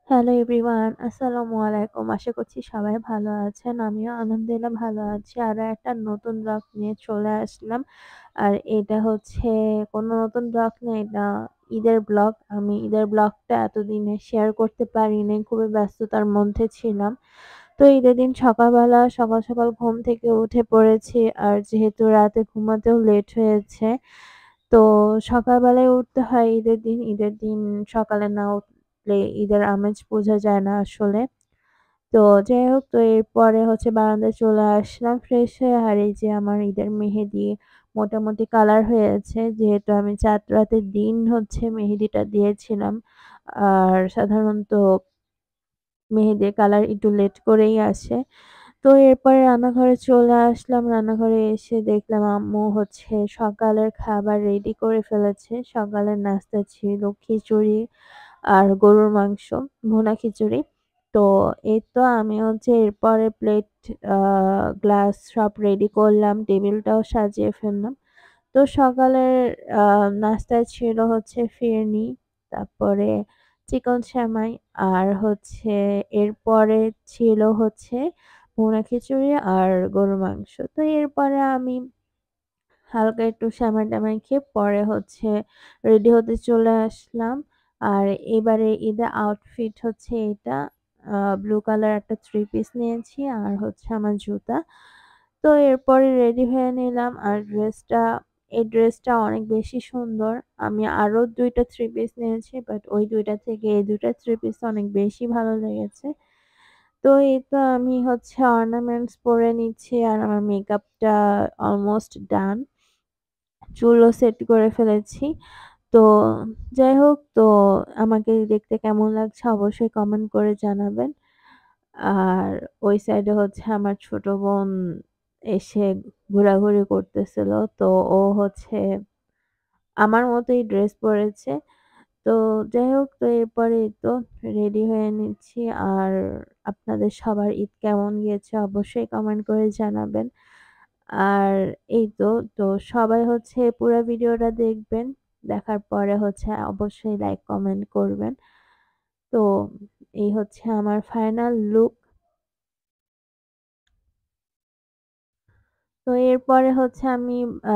Hello everyone, আসসালামু আলাইকুম। আশা করছি সবাই ভালো আছেন। আমিও আলহামদুলিল্লাহ ভালো আছি। আরো একটা নতুন ব্লগ নিয়ে চলে আসলাম। আর এটা হচ্ছে কোনো নতুন ব্লগ না, এটা ঈদের ব্লগ। আমি ঈদের ব্লগটা এতদিনে শেয়ার করতে পারিনি। খুবই ব্যস্ততার মধ্যে ছিলাম। তো ঈদের দিন সকালবেলা সকাল ঘুম থেকে উঠে পড়েছি। আর যেহেতু রাতে ঘুমাতেও লেট হয়েছে, তো সকালবেলায় উঠতে হয় ঈদের দিন। ঈদের দিন সকালে না উঠলে ঈদের আমেজ বোঝা যায় না আসলে। তো যাই হোক, তো এরপরে হচ্ছে বারান্দায় চলে আসলাম ফ্রেশ হয়ে। আর এই যে আমার ঈদের মেহেদি মোটামুটি কালার হয়েছে। যেহেতু আমি চাঁদ রাতের দিন হচ্ছে মেহেদিটা দিয়েছিলাম। আর সাধারণত মেহেদির কালার একটু লেট করেই আসে। তো এরপরে রান্নাঘরে চলে আসলাম। রান্নাঘরে এসে দেখলাম আম্মু হচ্ছে সকালের খাবার রেডি করে ফেলেছে। সকালের নাস্তা ছিল খিচুড়ি আর গরুর মাংস, ভুনা খিচুড়ি। তো এই তো আমি হচ্ছে এরপরে প্লেট, আ গ্লাস সব রেডি করলাম। টেবিলটাও সাজিয়ে ফেললাম। তো সকালের আ নাস্তায় ছিল হচ্ছে ফিরনি, তারপরে চিকন সেমাই, আর হচ্ছে এরপরে ছিল হচ্ছে ভুনা খিচুড়ি আর গরুর মাংস। তো এরপরে আমি হালকা একটু সেমাই-টেমাই খেয়ে পরে হচ্ছে রেডি হতে চলে আসলাম। আর এবারে ঈদের আউটফিট হচ্ছে এটা। ব্লু কালার একটা থ্রি পিস নিয়েছি আর হচ্ছে আমার জুতা। তো এরপরে রেডি হয়ে নিলাম। আর এই ড্রেসটা অনেক বেশি সুন্দর। আমি আরো ২ টা থ্রি পিস নিয়েছি, বাট ওই ২ টা থেকে এই ২ টা থ্রি পিস অনেক বেশি ভালো লেগেছে। তো এই তো আমি হচ্ছে অর্নামেন্টস পরে নিচ্ছি আর আমার মেকআপটা অলমোস্ট ডান। চুলও সেট করে ফেলেছি। তো যাই হোক, তো আমাকে দেখতে কেমন লাগছে অবশ্যই কমেন্ট করে জানাবেন। আর ওই সাইডে হচ্ছে আমার ছোট বোন এসে ঘোরাঘুরি করতেছিল। তো ও হচ্ছে আমার মতোই ড্রেস পড়েছে। তো যাই হোক, তো এরপরে এই তো রেডি হয়ে নিচ্ছি। আর আপনাদের সবার ঈদ কেমন গিয়েছে অবশ্যই কমেন্ট করে জানাবেন। আর এই তো, তো সবাই হচ্ছে পুরা ভিডিওটা দেখবেন। দেখার পরে হচ্ছে অবশ্যই লাইক কমেন্ট করবেন। তো এই হচ্ছে আমার ফাইনাল লুক। তো এরপরে হচ্ছে আমি আ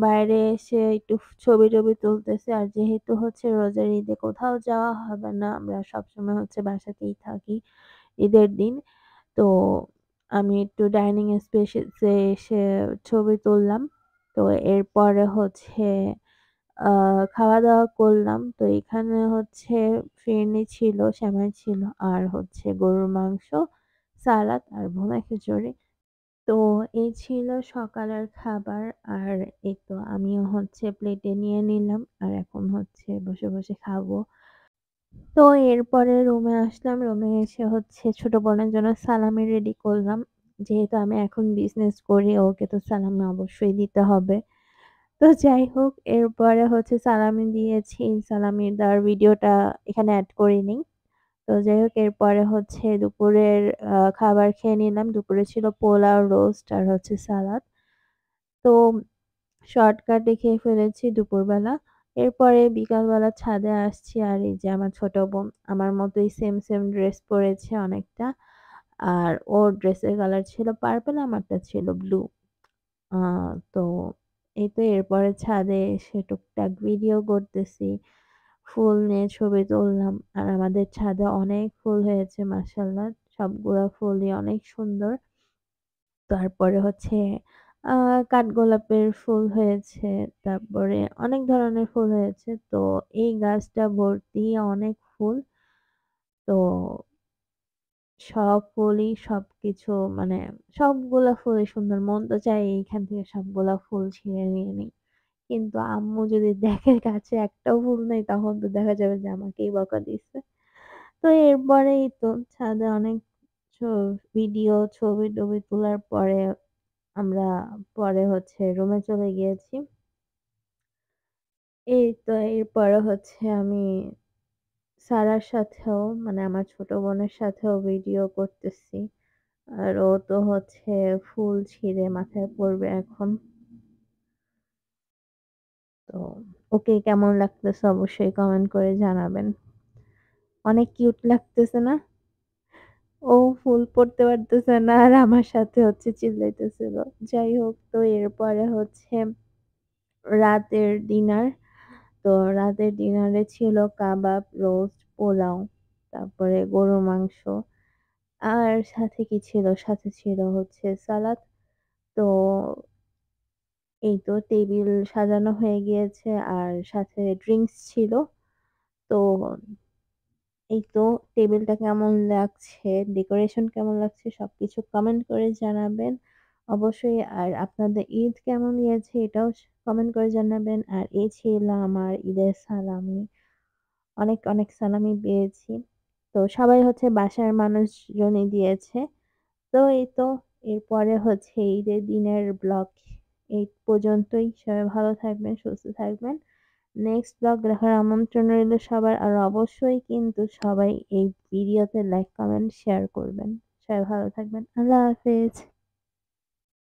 বাইরে এসে একটু ছবি-টবি তুলতেছি। আর যেহেতু হচ্ছে রোজার ঈদে কোথাও যাওয়া হবে না, আমরা সবসময় হচ্ছে বাসাতেই থাকি ঈদের দিন। তো আমি একটু ডাইনিং স্পেসে এসে ছবি তুললাম। তো এরপরে হচ্ছে আ খাওয়া-দাওয়া করলাম। তো এখানে হচ্ছে ফিরনি ছিল, সেমাই ছিল আর হচ্ছে গরুর মাংস, সালাদ আর ভুনা খিচুড়ি। তো এই ছিল সকালের খাবার। আর এই তো আমিও হচ্ছে প্লেটে নিয়ে নিলাম। আর এখন হচ্ছে বসে খাবো। তো এরপরে রুমে আসলাম। রুমে এসে হচ্ছে ছোট বোনের জন্য সালামি রেডি করলাম। যেহেতু আমি এখন বিজনেস করি, ওকে তো সালামি অবশ্যই দিতে হবে। তো যাই হোক, এরপরে হচ্ছে সালামি দিয়েছি। সালামি দেওয়ার ভিডিওটা এখানে এড করিনি। তো যাই হোক, এরপরে হচ্ছে দুপুরের খাবার খেয়ে নিলাম। দুপুরে ছিল পোলাও, রোস্ট আর হচ্ছে সালাদ। তো শর্টকাটে খেয়ে ফেলেছি দুপুরবেলা। এরপরে বিকালবেলা ছাদে আসছি। আর এই যে আমার ছোট বোন আমার মতোই সেম ড্রেস পড়েছে অনেকটা। আর ওর ড্রেসের কালার ছিল পার্পল, আমারটা ছিল ব্লু। আ তো এই তো এরপরে ছাদে এসে টুকটাক ভিডিও করতেছি। ফুল নিয়ে ছবি তুললাম। আর আমাদের ছাদে অনেক ফুল হয়েছে মাশাআল্লাহ। সবগুলা ফুলই অনেক সুন্দর। তারপরে হচ্ছে আ কাঠগোলাপের ফুল হয়েছে। তারপরে অনেক ধরনের ফুল হয়েছে। তো এই গাছটা ভর্তি অনেক ফুল। তো সব ফুলই সবকিছু, মানে সবগুলা ফুলই সুন্দর। মন তো চায় এইখান থেকে সবগুলা ফুল ছিঁড়ে নিয়ে নিই। কিন্তু আম্মু যদি দেখে গাছে একটাও ফুল নেই, তখন তো দেখা যাবে যে আমাকেই বকা দিচ্ছে। তো এরপরেই তো ছাদে অনেক ছ ভিডিও, ছবি-টবি তোলার পরে আমরা পরে হচ্ছে রুমে চলে গিয়েছি। এই তো এরপরে হচ্ছে আমি সারার সাথেও, মানে আমার ছোট বোনের সাথেও ভিডিও করতেছি। আর ও তো হচ্ছে ফুল ছিঁড়ে মাথায় পড়বে এখন। তো ওকে কেমন লাগতেছে অবশ্যই কমেন্ট করে জানাবেন। অনেক কিউট লাগতেছে না? ও ফুল পড়তে পারতেছে না আর আমার সাথে হচ্ছে চিল্লাইতেছিল। যাই হোক তো এরপরে হচ্ছে রাতের ডিনার। তো রাতের ডিনারে ছিল কাবাব, রোস্ট, পোলাও, তারপরে গরুর মাংস। আর সাথে কি ছিল? সাথে ছিল হচ্ছে সালাদ। তো এই তো টেবিল সাজানো হয়ে গিয়েছে আর সাথে ড্রিংকস ছিল। তো এই তো টেবিলটা কেমন লাগছে, ডেকোরেশন কেমন লাগছে সবকিছু কমেন্ট করে জানাবেন। অবশ্যই আর আপনাদের ঈদ কেমন গিয়েছে এটাও কমেন্ট করে জানাবেন। আর এই ছিল আমার ঈদের সালামি। অনেক, অনেক সালামি পেয়েছি। তো সবাই হচ্ছে বাসার মানুষজনই দিয়েছে। তো এই তো এরপরে হচ্ছে ঈদের দিনের ব্লগ এই পর্যন্তই। সবাই ভালো থাকবেন, সুস্থ থাকবেন। নেক্সট ব্লগ দেখার আমন্ত্রণ রইল সবার। আর অবশ্যই কিন্তু সবাই এই ভিডিওতে লাইক, কমেন্ট, শেয়ার করবেন। সবাই ভালো থাকবেন। আল্লাহ হাফেজ।